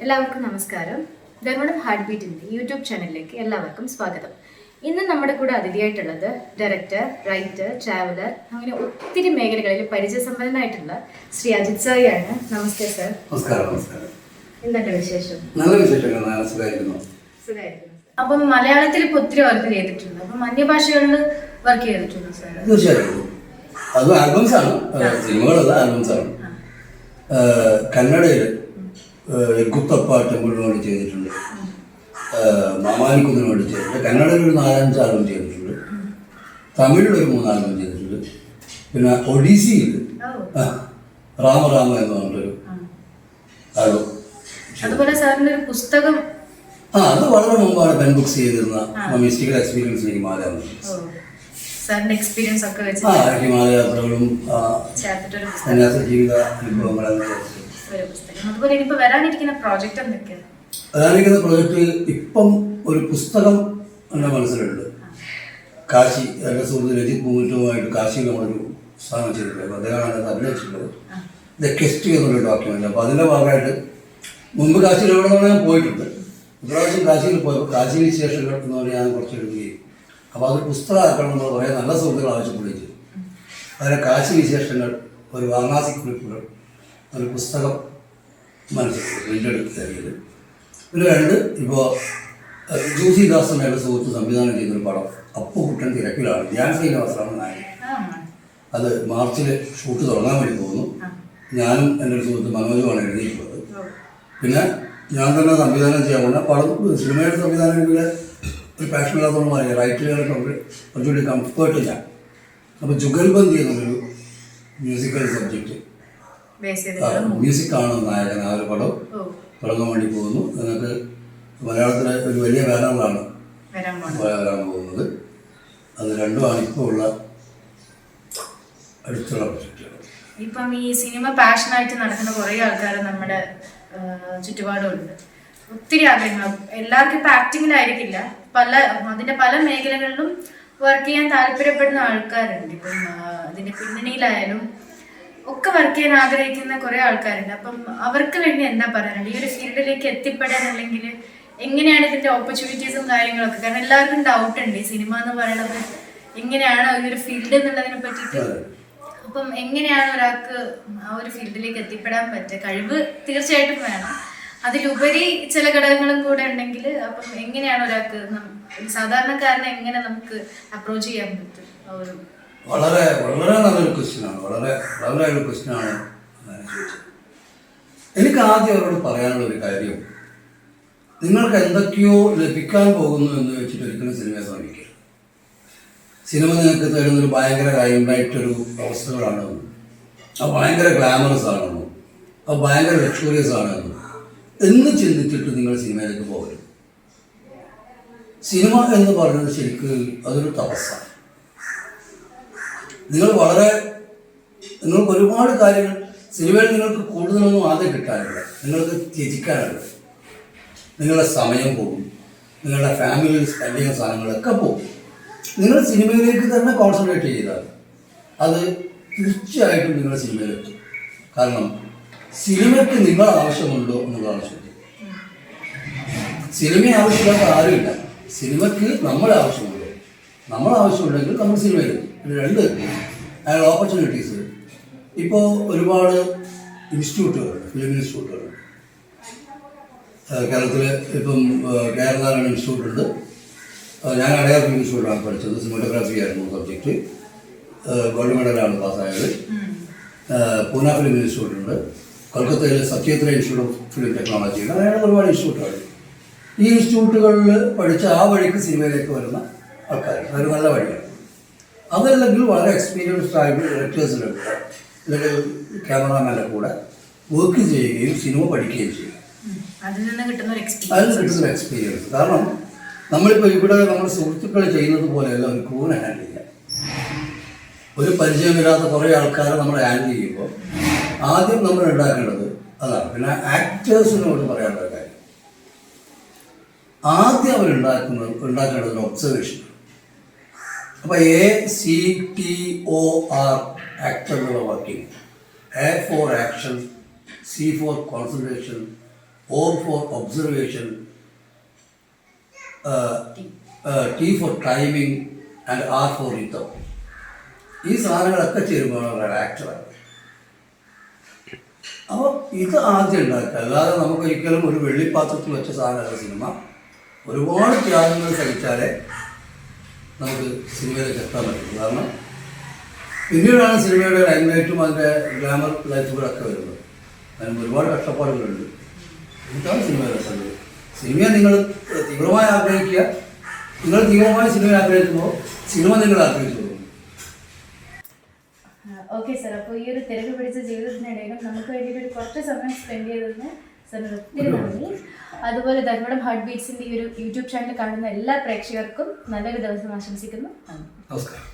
എല്ലാവർക്കും നമസ്കാരം. Dharmadam heart ബീറ്റിൻ്റെ YouTube ചാനലിലേക്ക് എല്ലാവർക്കും സ്വാഗതം. ഇന്ന് നമ്മുടെ കൂടെ അതിഥിയായിട്ടുള്ളത് ഡയറക്ടർ, റൈറ്റർ, ട്രാവലർ, അങ്ങനെ ഒത്തിരി മേഖലകളിൽ പരിചയസമ്പന്നനായിട്ടുള്ള ശ്രീ അജിത് സായിയാണ്. നമസ്തേ സർ. നമസ്കാരം. എന്തൊക്കെ വിശേഷം? നല്ല വിശേഷങ്ങൾ. സുഖമായിരിക്കുന്നു. അപ്പം മലയാളത്തിൽ ഇപ്പോൾ ഒത്തിരി വർക്ക് ചെയ്തിട്ടുണ്ട്. അപ്പം അന്യഭാഷകളിൽ വർക്ക് ചെയ്തിട്ടുണ്ട് സാർ? തീർച്ചയായിട്ടും. അത് ആൽബംസ് ആണ്, സിനിമകളല്ല, ആൽബംസ് ആണ്. കന്നഡയിൽ ഗുത്തപ്പ ടെമ്പിളിന് വേണ്ടി ചെയ്തിട്ടുണ്ട്, മാമാനിക്കുന്നിന് വേണ്ടി ചെയ്തിട്ടുണ്ട്. കന്നഡയിൽ ഒരു 4-5 ആൽബം ചെയ്തിട്ടുണ്ട്. തമിഴിലൊരു 3 ആൽബം ചെയ്തിട്ടുണ്ട്. പിന്നെ ഒഡീസിയിൽ രാമരാമ എന്ന് പറഞ്ഞൊരു ആൽബം. അതുപോലെ സാറിൻ്റെ ഒരു പുസ്തകം അത് വളരെ മുമ്പാണ് പെൻ ബുക്സ് ചെയ്തിരുന്ന മിസ്റ്റിക്കൽ എക്സ്പീരിയൻസ് ഹിമാലയം. എക്സ്പീരിയൻസ് ഒക്കെ വെച്ച് ഹിമാലയ യാത്രകളും സന്യാസ ജീവിത അനുഭവങ്ങളും. അതുപോലെ ഇനിയിപ്പോ വരാനിരിക്കുന്ന പ്രോജക്റ്റ് എന്തൊക്കെയാണ്? വരാനിരിക്കുന്ന പ്രോജക്റ്റ് ഇപ്പം ഒരു പുസ്തകം എൻ്റെ മനസ്സിലുണ്ട്. കാശി, എൻ്റെ സുഹൃത്ത് രജിത് പൂമുറ്റുമായിട്ട് കാശിയിൽ നമ്മളൊരു സ്ഥാനം ചെയ്തിട്ടുണ്ട്. അദ്ദേഹമാണ് അതിനകത്ത് അഭിനയിച്ചിട്ടുള്ളത്. ദ കെസ്റ്റ് എന്നൊരു ഡോക്യുമെൻ്റ്. അപ്പോൾ അതിൻ്റെ ഭാഗമായിട്ട് മുമ്പ് കാശിയിൽ എവിടെ നിന്നാണ് ഞാൻ പോയിട്ടുണ്ട്. ഇപ്രാവശ്യം കാശിയിൽ പോയപ്പോൾ കാശി വിശേഷങ്ങൾ എന്ന് പറഞ്ഞാൽ ഞാൻ കുറച്ച് എഴുതുകയും, അപ്പോൾ അതൊരു പുസ്തകമാക്കണം നമ്മൾ കുറേ നല്ല സുഹൃത്തുക്കൾ ആവശ്യപ്പെടുകയും ചെയ്തു. അതിലെ കാശി വിശേഷങ്ങൾ, ഒരു വാരണാസി കുറിപ്പുകൾ, ഒരു പുസ്തകം മനസ്സിൽ പ്രിൻ്റെടുത്ത് തരികയത്. പിന്നെ 2 ഇപ്പോൾ ജോസി ദാസ് എന്നൊരു സുഹൃത്ത് സംവിധാനം ചെയ്തൊരു പടം അപ്പുകുട്ടൻ തിരക്കിലാണ്. ഞാൻ ശ്രീനിവാസനാണ് നായകൻ. അത് മാർച്ചിൽ ഷൂട്ട് തുടങ്ങാൻ വേണ്ടി പോകുന്നു. ഞാനും എൻ്റെ ഒരു സുഹൃത്ത് മനോജുമാണ് എഴുതിയിട്ടുള്ളത്. പിന്നെ ഞാൻ തന്നെ സംവിധാനം ചെയ്യാൻ പോകുന്ന പടം. സിനിമയുടെ സംവിധാനങ്ങളിൽ ഒരു പാഷനില്ലാത്തവണ്ണം പറയുക, റൈറ്ററുകളൊക്കെ കുറച്ചുകൂടി കംഫേർട്ട് ഞാൻ. അപ്പോൾ ജുഗൽബന്ദി എന്നൊരു മ്യൂസിക്കൽ സബ്ജക്റ്റ്, മ്യൂസിക്കാണ് നായകൻ. ആ ഒരു പടം തുടങ്ങാൻ വേണ്ടി പോകുന്നു. നിങ്ങൾക്ക് മലയാളത്തിലെ ഒരു വലിയ ബാനറിലാണ് വരാൻ പോകുന്നത്. അത് 2മാണ് ഇപ്പോൾ ഉള്ള അടുത്തുള്ള പ്രൊജക്റ്റുകൾ. ഇപ്പം ഈ സിനിമ പാഷനായിട്ട് നടക്കുന്ന കുറേ ആൾക്കാർ നമ്മുടെ ചുറ്റുപാടുമുണ്ട്. ഒത്തിരി ആഗ്രഹങ്ങൾ. എല്ലാവർക്കും ഇപ്പം ആക്ടിങ്ങിലായിരിക്കില്ല, അതിൻ്റെ പല മേഖലകളിലും വർക്ക് ചെയ്യാൻ താല്പര്യപ്പെടുന്ന ആൾക്കാരുണ്ട്. ഇപ്പം അതിൻ്റെ പിന്നണിയിലായാലും ഒക്കെ വർക്ക് ചെയ്യാൻ ആഗ്രഹിക്കുന്ന കുറേ ആൾക്കാരുണ്ട്. അപ്പം അവർക്ക് വേണ്ടി എന്താ പറയാനുണ്ട് ഈ ഒരു ഫീൽഡിലേക്ക് എത്തിപ്പെടാൻ? അല്ലെങ്കിൽ എങ്ങനെയാണ് ഇതിൻ്റെ ഓപ്പർച്യൂണിറ്റീസും കാര്യങ്ങളൊക്കെ? കാരണം എല്ലാവർക്കും ഡൗട്ട് ഉണ്ട് ഈ സിനിമ എന്ന് പറയുന്നത് എങ്ങനെയാണ് ഈ ഒരു ഫീൽഡ് എന്നുള്ളതിനെ പറ്റിയിട്ട്. അപ്പം എങ്ങനെയാണ് ഒരാൾക്ക് ആ ഒരു ഫീൽഡിലേക്ക് എത്തിപ്പെടാൻ പറ്റുക? കഴിവ് തീർച്ചയായിട്ടും വേണം, അതിലുപരി ചില ഘടകങ്ങളും കൂടെ ഉണ്ടെങ്കിൽ അപ്പം എങ്ങനെയാണ് ഒരാൾക്ക് സാധാരണക്കാരനെ എങ്ങനെ നമുക്ക് അപ്രോച്ച് ചെയ്യാൻ പറ്റും? വളരെ വളരെ നല്ലൊരു ക്വസ്റ്റ്യനാണ്. വളരെ ഒരു ക്വസ്റ്റ്യനാണ് ചോദിച്ചത്. എനിക്ക് ആദ്യം അവരോട് പറയാനുള്ളൊരു കാര്യം, നിങ്ങൾക്ക് എന്തൊക്കെയോ ലഭിക്കാൻ പോകുന്നു എന്ന് വെച്ചിട്ട് ഒരിക്കലും സിനിമയെ ശ്രമിക്കരുത്. സിനിമ നിങ്ങൾക്ക് തരുന്നൊരു ഭയങ്കര ലൈംലൈറ്റൊരു അവസ്ഥകളാണ്, അത് ഭയങ്കര ഗ്ലാമറസ് ആണെന്നോ, അത് ഭയങ്കര ലക്ഷറിയസ് ആണെന്നോ എന്ന് ചിന്തിച്ചിട്ട് നിങ്ങൾ സിനിമയിലേക്ക് പോകരുത്. സിനിമ എന്ന് പറയുന്നത് ശരിക്കും അതൊരു തപസ്സാണ്. നിങ്ങൾക്ക് ഒരുപാട് കാര്യങ്ങൾ സിനിമയിൽ നിങ്ങൾക്ക് കൂടുതലൊന്നും ആദ്യം കിട്ടാനില്ല, നിങ്ങൾക്ക് ത്യജിക്കാനുണ്ട്. നിങ്ങളുടെ സമയം പോകും, നിങ്ങളുടെ ഫാമിലിയിൽ സ്പെൻഡ് ചെയ്യുന്ന സാധനങ്ങളൊക്കെ പോകും. നിങ്ങൾ സിനിമയിലേക്ക് തന്നെ കോൺസെൻട്രേറ്റ് ചെയ്താൽ അത് തീർച്ചയായിട്ടും നിങ്ങൾ സിനിമയിലെത്തും. കാരണം സിനിമയ്ക്ക് നിങ്ങൾ ആവശ്യമുണ്ടോ എന്നുള്ളതാണ് ചോദ്യം. സിനിമ ആവശ്യമില്ലാത്ത ആരുമില്ല. സിനിമയ്ക്ക് നമ്മളെ ആവശ്യമുണ്ടോ? നമ്മൾ ആവശ്യമുണ്ടെങ്കിൽ നമ്മൾ സിനിമയിലെത്തും. 2 അതിനുള്ള ഓപ്പർച്യൂണിറ്റീസ്. ഇപ്പോൾ ഒരുപാട് ഇൻസ്റ്റിറ്റ്യൂട്ടുകളുണ്ട്, ഫിലിം ഇൻസ്റ്റിറ്റ്യൂട്ടുകളുണ്ട് കേരളത്തിൽ. ഇപ്പം കേരളാരാണ് ഇൻസ്റ്റിറ്റ്യൂട്ടുണ്ട്. ഞാൻ അടയാർ ഫിലിം ഇൻസ്റ്റിറ്റ്യൂട്ടാണ് പഠിച്ചത്. സിനിമോട്ടോഗ്രാഫി ആയിരുന്നു സബ്ജക്റ്റ്. ഗോൾഡ് മെഡലാണ് പാസ്സായത്. പൂന ഫിലിം ഇൻസ്റ്റിറ്റ്യൂട്ടുണ്ട്. കൊൽക്കത്തയിൽ സത്യേത്ര ഇൻസ്റ്റിറ്റ്യൂട്ട് ഓഫ് ഫിലിം ടെക്നോളജി ഉണ്ട്. അങ്ങനെയുള്ള ഒരുപാട് ഇൻസ്റ്റിറ്റ്യൂട്ടുകൾ. ഈ ഇൻസ്റ്റിറ്റ്യൂട്ടുകളിൽ പഠിച്ച ആ വഴിക്ക് സിനിമയിലേക്ക് വരുന്ന ആൾക്കാർ അതൊരു നല്ല വഴിയാണ്. അതല്ലെങ്കിൽ വളരെ എക്സ്പീരിയൻസ്ഡ് ആയിട്ട് ഡയറക്ടേഴ്സിൻ്റെ കൂടെ അല്ലെങ്കിൽ ക്യാമറാമാൻ്റെ കൂടെ വർക്ക് ചെയ്യുകയും സിനിമ പഠിക്കുകയും ചെയ്യും. അതിൽ നിന്ന് കിട്ടുന്ന എക്സ്പീരിയൻസ്. കാരണം നമ്മളിപ്പോൾ ഇവിടെ നമ്മുടെ സുഹൃത്തുക്കൾ ചെയ്യുന്നത് പോലെയല്ല ഒരു ക്രൂവിനെ ഹാൻഡിൽ ചെയ്യാം. ഒരു പരിചയമില്ലാത്ത കുറേ ആൾക്കാരെ നമ്മൾ ഹാൻഡിൽ ചെയ്യുമ്പോൾ ആദ്യം നമ്മൾ ഉണ്ടാക്കേണ്ടത് അതാണ്. പിന്നെ ആക്ടേഴ്സിനോട് പറയാനുള്ള കാര്യം, ആദ്യം ഉണ്ടാക്കേണ്ടത് ഒബ്സർവേഷൻ. അപ്പോൾ ACTOR ആക്ടർ എന്നുള്ള working, A for action, C for concentration, O for observation, T for timing and R for rhythm. ഈ സാധനങ്ങളൊക്കെ ചേരുമ്പോൾ ആക്ടറാണ്. അപ്പോൾ ഇത് ആദ്യം ഉണ്ടാക്കുക, അല്ലാതെ നമുക്കൊരിക്കലും ഒരു വെള്ളിപ്പാത്രത്തിൽ വെച്ച സാധനമല്ല സിനിമ. ഒരുപാട് ത്യാഗങ്ങൾ സഹിച്ചാലേ നമുക്ക് സിനിമയിലേക്ക് എത്താൻ പറ്റുള്ളൂ. കാരണം പിന്നീടാണ് സിനിമയുടെ ലൈംലൈറ്റും അതിൻ്റെ ഗ്ലാമർ ലൈഫുകളൊക്കെ വരുന്നത്. അതിന് ഒരുപാട് കഷ്ടപ്പാടുകളുണ്ട്. ഇതാണ് സിനിമയുടെ രസങ്ങൾ. സിനിമയെ നിങ്ങൾ തീവ്രമായി ആഗ്രഹിക്കുക. നിങ്ങൾ തീവ്രമായി സിനിമയെ ആഗ്രഹിക്കുമ്പോൾ സിനിമ നിങ്ങൾ ആഗ്രഹിച്ചു. ഓക്കെ സാർ, അപ്പോൾ ഈ ഒരു തിരക്ക് പിടിച്ച ജീവിതത്തിനിടയിലും നമുക്ക് വേണ്ടിയിട്ട് ഒരു കുറച്ച് സമയം സ്പെൻഡ് ചെയ്തതിന് സാറിന് ഒത്തിരി നന്ദി. അതുപോലെ ധർമ്മടം ഹാർട്ട് ബീറ്റ്സിൻ്റെ ഈ ഒരു യൂട്യൂബ് ചാനൽ കാണുന്ന എല്ലാ പ്രേക്ഷകർക്കും നല്ലൊരു ദിവസം ആശംസിക്കുന്നു. നമസ്കാരം.